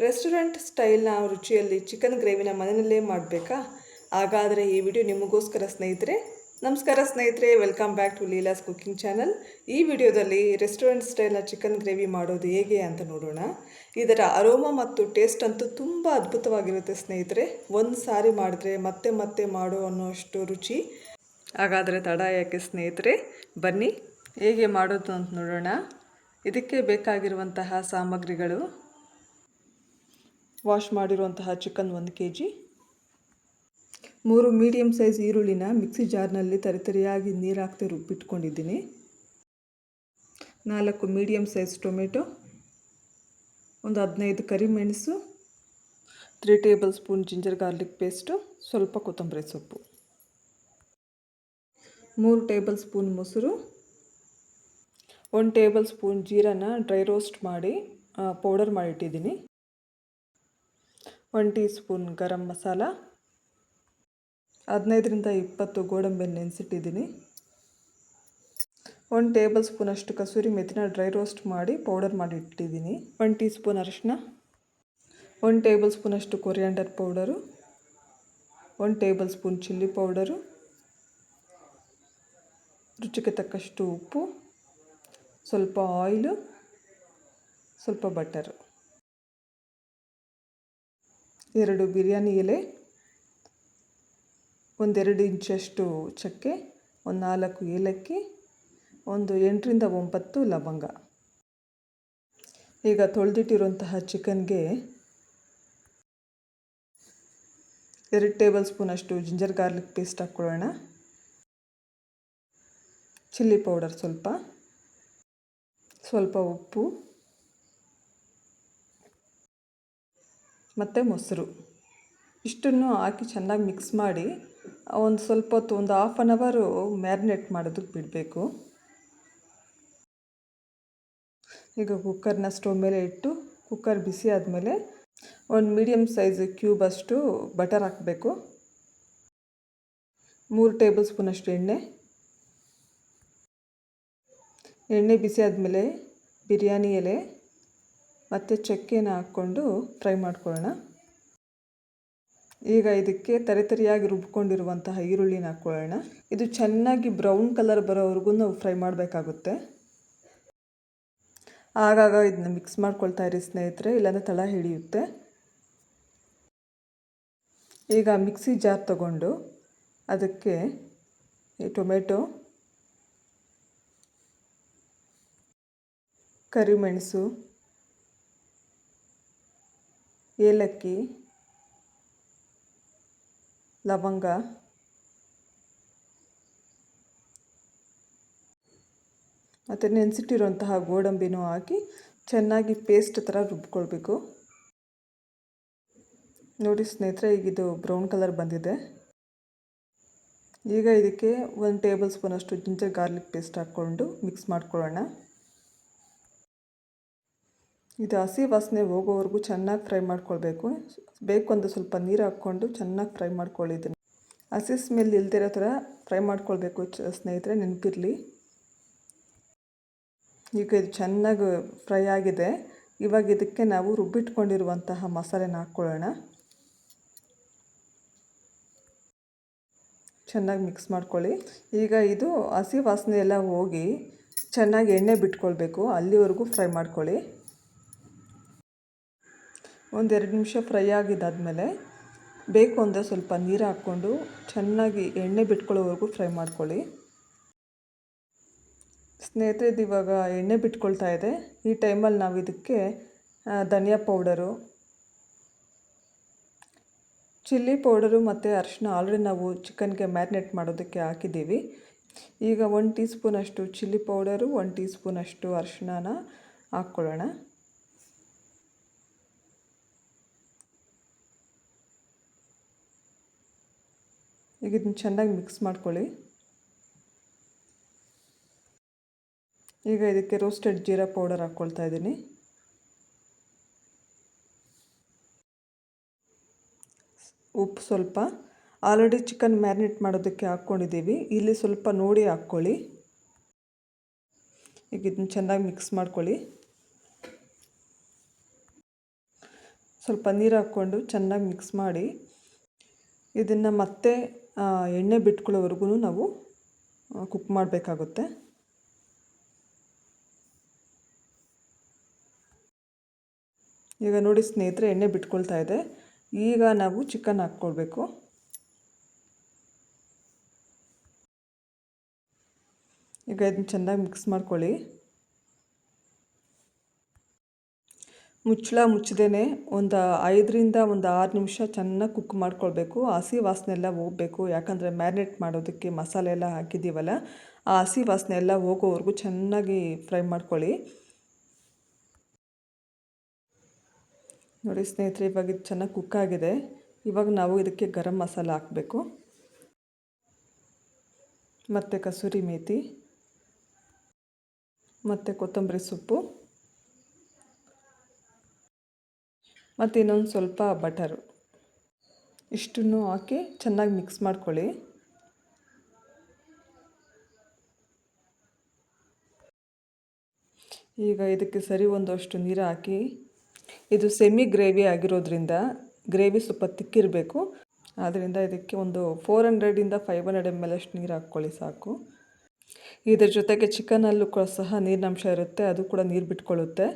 Restaurant ಸ್ಟೈಲ್ನ ರುಚಿಯಲ್ಲಿ chicken ಗ್ರೇವಿನ ಮನೆಯಲ್ಲೇ ಮಾಡಬೇಕಾ? ಹಾಗಾದರೆ ಈ ವಿಡಿಯೋ ನಿಮಗೋಸ್ಕರ ಸ್ನೇಹಿತರೆ. ನಮಸ್ಕಾರ ಸ್ನೇಹಿತರೆ, welcome back to Leela's cooking channel. ಈ ವಿಡಿಯೋದಲ್ಲಿ ರೆಸ್ಟೋರೆಂಟ್ ಸ್ಟೈಲ್ನ ಚಿಕನ್ ಗ್ರೇವಿ ಮಾಡೋದು ಹೇಗೆ ಅಂತ ನೋಡೋಣ. ಇದರ ಅರೋಮಾ ಮತ್ತು ಟೇಸ್ಟ್ ಅಂತೂ ತುಂಬ ಅದ್ಭುತವಾಗಿರುತ್ತೆ ಸ್ನೇಹಿತರೆ. ಒಂದು ಸಾರಿ ಮಾಡಿದ್ರೆ ಮತ್ತೆ ಮತ್ತೆ ಮಾಡೋ ಅನ್ನೋಷ್ಟು ರುಚಿ. ಹಾಗಾದರೆ ತಡ ಯಾಕೆ ಸ್ನೇಹಿತರೆ, ಬನ್ನಿ ಹೇಗೆ ಮಾಡೋದು ಅಂತ ನೋಡೋಣ. ಇದಕ್ಕೆ ಬೇಕಾಗಿರುವಂತಹ ಸಾಮಗ್ರಿಗಳು: ವಾಶ್ ಮಾಡಿರುವಂತಹ ಚಿಕನ್ 1 kg, 3 ಮೀಡಿಯಮ್ ಸೈಜ್ ಈರುಳ್ಳಿನ ಮಿಕ್ಸಿ ಜಾರ್ನಲ್ಲಿ ತರಿತರಿಯಾಗಿ ನೀರು ಹಾಕ್ತೆ ರುಬ್ಬಿಟ್ಕೊಂಡಿದ್ದೀನಿ, 4 ಮೀಡಿಯಮ್ ಸೈಜ್ ಟೊಮೆಟೊ, ಒಂದು 15 ಕರಿಮೆಣಸು, 3 table spoon ginger garlic paste, ಸ್ವಲ್ಪ ಕೊತ್ತಂಬರಿ ಸೊಪ್ಪು, 3 ಟೇಬಲ್ ಸ್ಪೂನ್ ಮೊಸರು, 1 ಟೇಬಲ್ ಸ್ಪೂನ್ ಜೀರಾನ ಡ್ರೈ ರೋಸ್ಟ್ ಮಾಡಿ powder ಮಾಡಿಟ್ಟಿದ್ದೀನಿ, 1 tea spoon garam masala, 15ರಿಂದ 20 ಗೋಡಂಬಿ ನೆನೆಸಿಟ್ಟಿದ್ದೀನಿ, 1 ಟೇಬಲ್ ಸ್ಪೂನ್ ಅಷ್ಟು ಕಸೂರಿ ಮೆಥಿನ ಡ್ರೈ ರೋಸ್ಟ್ ಮಾಡಿ ಪೌಡರ್ ಮಾಡಿ ಇಟ್ಟಿದ್ದೀನಿ, 1 ಟೀ ಸ್ಪೂನ್ ಅರಿಶಿನ, 1 ಟೇಬಲ್ ಸ್ಪೂನ್ ಅಷ್ಟು coriander powder, 1 table spoon chilli powder, ರುಚಿಗೆ ತಕ್ಕಷ್ಟು ಉಪ್ಪು, ಸ್ವಲ್ಪ ಆಯಿಲು, ಸ್ವಲ್ಪ ಬಟರು, 2 ಬಿರಿಯಾನಿ ಎಲೆ, 1-2 ಇಂಚಷ್ಟು ಚಕ್ಕೆ, 4 ಏಲಕ್ಕಿ, 8ರಿಂದ 9 ಲವಂಗ. ಈಗ ತೊಳೆದಿಟ್ಟಿರುವಂತಹ ಚಿಕನ್ಗೆ 2 ಟೇಬಲ್ ಸ್ಪೂನ್ ಅಷ್ಟು ಜಿಂಜರ್ ಗಾರ್ಲಿಕ್ ಪೇಸ್ಟ್ ಹಾಕ್ಕೊಳ್ಳೋಣ, ಚಿಲ್ಲಿ ಪೌಡರ್ ಸ್ವಲ್ಪ ಉಪ್ಪು ಮತ್ತು ಮೊಸರು, ಇಷ್ಟನ್ನು ಹಾಕಿ ಚೆನ್ನಾಗಿ ಮಿಕ್ಸ್ ಮಾಡಿ ಒಂದು ಸ್ವಲ್ಪ ಹೊತ್ತು, ಒಂದು ಹಾಫ್ ಆನ್ ಅವರು ಮ್ಯಾರಿನೇಟ್ ಮಾಡೋದಕ್ಕೆ ಬಿಡಬೇಕು. ಈಗ ಕುಕ್ಕರ್ನ ಸ್ಟವ್ ಮೇಲೆ ಇಟ್ಟು ಕುಕ್ಕರ್ ಬಿಸಿ ಆದಮೇಲೆ 1 ಮೀಡಿಯಮ್ ಸೈಜ್ ಕ್ಯೂಬ್ ಅಷ್ಟು ಬಟರ್ ಹಾಕಬೇಕು, 3 ಟೇಬಲ್ ಸ್ಪೂನ್ ಅಷ್ಟು ಎಣ್ಣೆ ಬಿಸಿ ಆದಮೇಲೆ ಬಿರಿಯಾನಿ ಎಲೆ ಮತ್ತು ಚಕ್ಕೆನ ಹಾಕ್ಕೊಂಡು ಫ್ರೈ ಮಾಡ್ಕೊಳ್ಳೋಣ. ಈಗ ಇದಕ್ಕೆ ತರಿತರಿಯಾಗಿ ರುಬ್ಕೊಂಡಿರುವಂತಹ ಈರುಳ್ಳಿನ ಹಾಕ್ಕೊಳ್ಳೋಣ. ಇದು ಚೆನ್ನಾಗಿ ಬ್ರೌನ್ ಕಲರ್ ಬರೋವರೆಗೂ ನಾವು ಫ್ರೈ ಮಾಡಬೇಕಾಗುತ್ತೆ. ಆಗಾಗ ಇದನ್ನ ಮಿಕ್ಸ್ ಮಾಡ್ಕೊಳ್ತಾ ಇರಿ ಸ್ನೇಹಿತರೆ, ಇಲ್ಲಾಂದರೆ ತಳ ಹಿಡಿಯುತ್ತೆ. ಈಗ ಮಿಕ್ಸಿ ಜಾರ್ ತಗೊಂಡು ಅದಕ್ಕೆ ಟೊಮೆಟೊ, ಕರಿಮೆಣಸು, ಏಲಕ್ಕಿ, ಲವಂಗ, ಮತ್ತು ನೆನೆಸಿಟ್ಟಿರುವಂತಹ ಗೋಡಂಬಿನೂ ಹಾಕಿ ಚೆನ್ನಾಗಿ ಪೇಸ್ಟ್ ಥರ ರುಬ್ಕೊಳ್ಬೇಕು. ನೋಡಿ ಸ್ನೇಹಿತರೆ, ಈಗ ಇದು ಬ್ರೌನ್ ಕಲರ್ ಬಂದಿದೆ. ಈಗ ಇದಕ್ಕೆ 1 ಟೇಬಲ್ ಸ್ಪೂನ್ ಅಷ್ಟು ಜಿಂಜರ್ ಗಾರ್ಲಿಕ್ ಪೇಸ್ಟ್ ಹಾಕ್ಕೊಂಡು ಮಿಕ್ಸ್ ಮಾಡ್ಕೊಳ್ಳೋಣ. ಇದು ಹಸಿ ವಾಸನೆ ಹೋಗೋವರೆಗೂ ಚೆನ್ನಾಗಿ ಫ್ರೈ ಮಾಡ್ಕೊಳ್ಬೇಕು. ಬೇಕು ಅಂದರೆ ಸ್ವಲ್ಪ ನೀರು ಹಾಕ್ಕೊಂಡು ಚೆನ್ನಾಗಿ ಫ್ರೈ ಮಾಡ್ಕೊಳ್ಳಿದ್ದೀನಿ. ಹಸಿ ಸ್ಮೆಲ್ ಇಲ್ದಿರೋ ಥರ ಫ್ರೈ ಮಾಡ್ಕೊಳ್ಬೇಕು ಸ್ನೇಹಿತರೆ, ನೆನಪಿರಲಿ. ಈಗ ಇದು ಚೆನ್ನಾಗಿ ಫ್ರೈ ಆಗಿದೆ. ಇವಾಗ ಇದಕ್ಕೆ ನಾವು ರುಬ್ಬಿಟ್ಕೊಂಡಿರುವಂತಹ ಮಸಾಲೆನ ಹಾಕ್ಕೊಳ್ಳೋಣ. ಚೆನ್ನಾಗಿ ಮಿಕ್ಸ್ ಮಾಡ್ಕೊಳ್ಳಿ. ಈಗ ಇದು ಹಸಿ ವಾಸನೆ ಎಲ್ಲ ಹೋಗಿ ಚೆನ್ನಾಗಿ ಎಣ್ಣೆ ಬಿಟ್ಕೊಳ್ಬೇಕು, ಅಲ್ಲಿವರೆಗೂ ಫ್ರೈ ಮಾಡ್ಕೊಳ್ಳಿ. 1-2 ನಿಮಿಷ ಫ್ರೈ ಆಗಿದ್ದಾದಮೇಲೆ ಬೇಕು ಅಂದರೆ ಸ್ವಲ್ಪ ನೀರು ಹಾಕ್ಕೊಂಡು ಚೆನ್ನಾಗಿ ಎಣ್ಣೆ ಬಿಟ್ಕೊಳ್ಳೋವರೆಗೂ ಫ್ರೈ ಮಾಡ್ಕೊಳ್ಳಿ. ಸ್ನೇಹಿತರೆ, ಇದು ಇವಾಗ ಎಣ್ಣೆ ಬಿಟ್ಕೊಳ್ತಾ ಇದೆ. ಈ ಟೈಮಲ್ಲಿ ನಾವು ಇದಕ್ಕೆ ಧನಿಯಾ ಪೌಡರು, ಚಿಲ್ಲಿ ಪೌಡರು ಮತ್ತು ಅರಿಶಿನ ಆಲ್ರೆಡಿ ನಾವು ಚಿಕನ್ಗೆ ಮ್ಯಾರಿನೇಟ್ ಮಾಡೋದಕ್ಕೆ ಹಾಕಿದ್ದೀವಿ. ಈಗ 1 ಟೀ ಸ್ಪೂನ್ ಅಷ್ಟು ಚಿಲ್ಲಿ ಪೌಡರು, 1 ಟೀ ಸ್ಪೂನ್ ಅಷ್ಟು ಅರಿಶಿನ ಹಾಕ್ಕೊಳ್ಳೋಣ. ಈಗ ಇದನ್ನು ಚೆನ್ನಾಗಿ ಮಿಕ್ಸ್ ಮಾಡ್ಕೊಳ್ಳಿ. ಈಗ ಇದಕ್ಕೆ ರೋಸ್ಟೆಡ್ ಜೀರಾ ಪೌಡರ್ ಹಾಕ್ಕೊಳ್ತಾ ಇದ್ದೀನಿ, ಉಪ್ಪು ಸ್ವಲ್ಪ. ಆಲ್ರೆಡಿ ಚಿಕನ್ ಮ್ಯಾರಿನೇಟ್ ಮಾಡೋದಕ್ಕೆ ಹಾಕ್ಕೊಂಡಿದ್ದೀವಿ, ಇಲ್ಲಿ ಸ್ವಲ್ಪ ನೋಡಿ ಹಾಕ್ಕೊಳ್ಳಿ. ಈಗ ಇದನ್ನು ಚೆನ್ನಾಗಿ ಮಿಕ್ಸ್ ಮಾಡ್ಕೊಳ್ಳಿ. ಸ್ವಲ್ಪ ನೀರು ಹಾಕ್ಕೊಂಡು ಚೆನ್ನಾಗಿ ಮಿಕ್ಸ್ ಮಾಡಿ ಇದನ್ನು ಮತ್ತೆ ಎಣ್ಣೆ ಬಿಟ್ಕೊಳ್ಳೋವರೆಗೂ ನಾವು ಕುಕ್ ಮಾಡಬೇಕಾಗುತ್ತೆ. ಈಗ ನೋಡಿ ಸ್ನೇಹಿತರೆ, ಎಣ್ಣೆ ಬಿಟ್ಕೊಳ್ತಾ ಇದೆ. ಈಗ ನಾವು ಚಿಕನ್ ಹಾಕ್ಕೊಳ್ಬೇಕು. ಈಗ ಇದನ್ನು ಚೆನ್ನಾಗಿ ಮಿಕ್ಸ್ ಮಾಡ್ಕೊಳ್ಳಿ. ಮುಚ್ಚದೇ ಒಂದು 5ರಿಂದ 6 ನಿಮಿಷ ಚೆನ್ನಾಗಿ ಕುಕ್ ಮಾಡ್ಕೊಳ್ಬೇಕು. ಹಸಿ ವಾಸನೆ ಎಲ್ಲ ಹೋಗಬೇಕು. ಯಾಕಂದರೆ ಮ್ಯಾರಿನೇಟ್ ಮಾಡೋದಕ್ಕೆ ಮಸಾಲೆ ಎಲ್ಲ ಹಾಕಿದ್ದೀವಲ್ಲ, ಆ ಹಸಿ ವಾಸನೆ ಎಲ್ಲ ಹೋಗೋವರೆಗೂ ಚೆನ್ನಾಗಿ ಫ್ರೈ ಮಾಡ್ಕೊಳ್ಳಿ. ನೋಡಿ ಸ್ನೇಹಿತರೆ, ಇವಾಗ ಇದು ಚೆನ್ನಾಗಿ ಕುಕ್ ಆಗಿದೆ. ಇವಾಗ ನಾವು ಇದಕ್ಕೆ ಗರಂ ಮಸಾಲ ಹಾಕಬೇಕು, ಮತ್ತು ಕಸೂರಿ ಮೇಥಿ, ಮತ್ತು ಕೊತ್ತಂಬರಿ ಸೊಪ್ಪು, ಮತ್ತು ಇನ್ನೊಂದು ಸ್ವಲ್ಪ ಬಟರು. ಇಷ್ಟನ್ನು ಹಾಕಿ ಚೆನ್ನಾಗಿ ಮಿಕ್ಸ್ ಮಾಡ್ಕೊಳ್ಳಿ. ಈಗ ಇದಕ್ಕೆ ಸರಿ ಒಂದಷ್ಟು ನೀರು ಹಾಕಿ, ಇದು ಸೆಮಿ ಗ್ರೇವಿ ಆಗಿರೋದ್ರಿಂದ ಗ್ರೇವಿ ಸ್ವಲ್ಪ ತಿಕ್ಕಿರಬೇಕು. ಆದ್ದರಿಂದ ಇದಕ್ಕೆ ಒಂದು 400ರಿಂದ 500 ml ಅಷ್ಟು ನೀರು ಹಾಕ್ಕೊಳ್ಳಿ ಸಾಕು. ಇದರ ಜೊತೆಗೆ ಚಿಕನಲ್ಲೂ ಕೂಡ ಸಹ ನೀರಿನಂಶ ಇರುತ್ತೆ, ಅದು ಕೂಡ ನೀರು ಬಿಟ್ಕೊಳ್ಳುತ್ತೆ.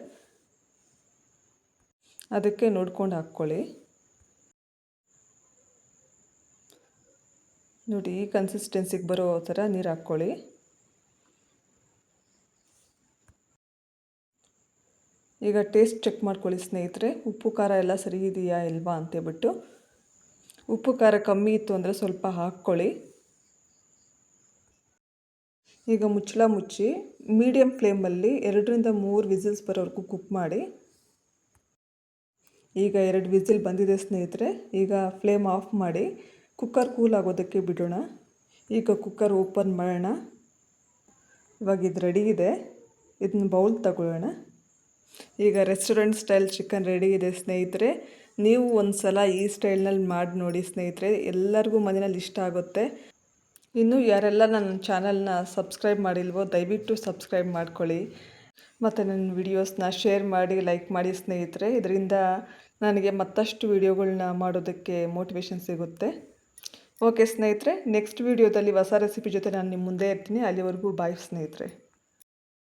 ಅದಕ್ಕೆ ನೋಡ್ಕೊಂಡು ಹಾಕ್ಕೊಳ್ಳಿ. ನೋಡಿ, ಈ ಕನ್ಸಿಸ್ಟೆನ್ಸಿಗೆ ಬರೋ ಥರ ನೀರು ಹಾಕ್ಕೊಳ್ಳಿ. ಈಗ ಟೇಸ್ಟ್ ಚೆಕ್ ಮಾಡ್ಕೊಳ್ಳಿ ಸ್ನೇಹಿತರೆ, ಉಪ್ಪು ಖಾರ ಎಲ್ಲ ಸರಿ ಇದೆಯಾ ಇಲ್ವಾ ಅಂತೇಳ್ಬಿಟ್ಟು. ಉಪ್ಪು ಖಾರ ಕಮ್ಮಿ ಇತ್ತು ಅಂದರೆ ಸ್ವಲ್ಪ ಹಾಕ್ಕೊಳ್ಳಿ. ಈಗ ಮುಚ್ಚಿ ಮೀಡಿಯಮ್ ಫ್ಲೇಮಲ್ಲಿ 2ರಿಂದ 3 ವಿಸಿಲ್ಸ್ ಬರೋವರೆಗೂ ಕುಕ್ ಮಾಡಿ. ಈಗ 2 ವಿಸಿಲ್ ಬಂದಿದೆ ಸ್ನೇಹಿತರೆ. ಈಗ ಫ್ಲೇಮ್ ಆಫ್ ಮಾಡಿ ಕುಕ್ಕರ್ ಕೂಲ್ ಆಗೋದಕ್ಕೆ ಬಿಡೋಣ. ಈಗ ಕುಕ್ಕರ್ ಓಪನ್ ಮಾಡೋಣ. ಇವಾಗ ಇದು ರೆಡಿ ಇದೆ. ಇದನ್ನ ಬೌಲ್ ತಗೊಳ್ಳೋಣ. ಈಗ ರೆಸ್ಟೋರೆಂಟ್ ಸ್ಟೈಲ್ ಚಿಕನ್ ರೆಡಿ ಇದೆ ಸ್ನೇಹಿತರೆ. ನೀವು ಒಂದು ಸಲ ಈ ಸ್ಟೈಲ್ನಲ್ಲಿ ಮಾಡಿ ನೋಡಿ ಸ್ನೇಹಿತರೆ, ಎಲ್ಲರಿಗೂ ಮನೆಯಲ್ಲಿ ಇಷ್ಟ ಆಗುತ್ತೆ. ಇನ್ನು ಯಾರೆಲ್ಲ ನನ್ನ ಚಾನಲ್ನ ಸಬ್ಸ್ಕ್ರೈಬ್ ಮಾಡಿಲ್ವೋ ದಯವಿಟ್ಟು ಸಬ್ಸ್ಕ್ರೈಬ್ ಮಾಡ್ಕೊಳ್ಳಿ. ಮತ್ತು ನನ್ನ ವಿಡಿಯೋಸ್ನ ಶೇರ್ ಮಾಡಿ, ಲೈಕ್ ಮಾಡಿ ಸ್ನೇಹಿತರೆ. ಇದರಿಂದ ನನಗೆ ಮತ್ತಷ್ಟು ವಿಡಿಯೋಗಳನ್ನ ಮಾಡೋದಕ್ಕೆ ಮೋಟಿವೇಶನ್ ಸಿಗುತ್ತೆ. ಓಕೆ ಸ್ನೇಹಿತರೆ, ನೆಕ್ಸ್ಟ್ ವಿಡಿಯೋದಲ್ಲಿ ಹೊಸ ರೆಸಿಪಿ ಜೊತೆ ನಾನು ನಿಮ್ಮ ಮುಂದೆ ಇರ್ತೀನಿ. ಅಲ್ಲಿವರೆಗೂ ಬಾಯ್ ಸ್ನೇಹಿತರೆ.